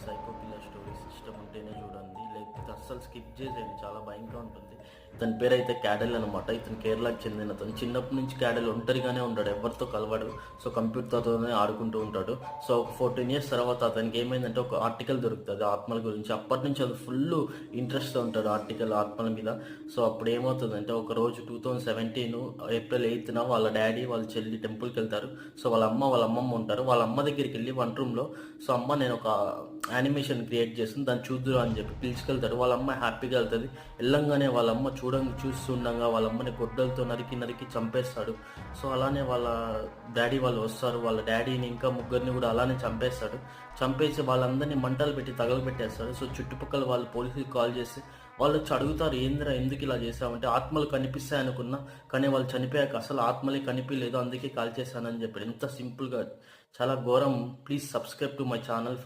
Psycho killer stories ఇష్టం ఉంటేనే చూడండి, లేకపోతే అస్సలు స్కిప్ చేసేయండి, చాలా భయంగా ఉంటుంది. ఇతని పేరు అయితే క్యాడెల్ అనమాట. ఇతను కేరళకు చెందిన అతను. చిన్నప్పటి నుంచి క్యాడెల్ ఒంటరిగానే ఉంటాడు, ఎవరితో కలవాడు. సో కంప్యూటర్తోనే ఆడుకుంటూ ఉంటాడు. సో ఒక 14 years తర్వాత అతనికి ఏమైందంటే ఒక ఆర్టికల్ దొరుకుతుంది ఆత్మల గురించి. అప్పటి నుంచి అది ఫుల్ ఇంట్రెస్ట్తో ఉంటాడు ఆర్టికల్ ఆత్మల మీద. సో అప్పుడు ఏమవుతుందంటే ఒక రోజు 2017 April 8th వాళ్ళ డాడీ వాళ్ళ చెల్లి టెంపుల్కి వెళ్తారు. సో వాళ్ళ అమ్మమ్మ ఉంటారు. వాళ్ళ అమ్మ దగ్గరికి వెళ్ళి వంట రూమ్లో, సో అమ్మ నేను ఒక యానిమేషన్ క్రియేట్ చేస్తుంది దాన్ని చూద్దురా అని చెప్పి పిలుచుకెళ్తారు. వాళ్ళ అమ్మ హ్యాపీగా వెళ్తుంది. వెళ్ళంగానే వాళ్ళ అమ్మ చూస్తుండగా వాళ్ళ అమ్మని గొడ్డలతో నరికి చంపేస్తాడు. సో అలానే వాళ్ళ డాడీ వాళ్ళు వస్తారు. వాళ్ళ డాడీని ఇంకా ముగ్గురిని కూడా అలానే చంపేసి వాళ్ళందరినీ మంటలు పెట్టి తగలబెట్టేస్తాడు. సో చుట్టుపక్కల వాళ్ళు పోలీసులకు కాల్ చేసి వాళ్ళు వచ్చి అడుగుతారు, ఏందిరా ఎందుకు ఇలా చేసామంటే ఆత్మలు కనిపిస్తాయి అనుకున్నా, కానీ వాళ్ళు చనిపోయాక అసలు ఆత్మలే కనిపించలేదు, అందుకే కాల్ చేశానని చెప్పాడు. ఎంత సింపుల్గా, చాలా ఘోరం. Please subscribe to my channel.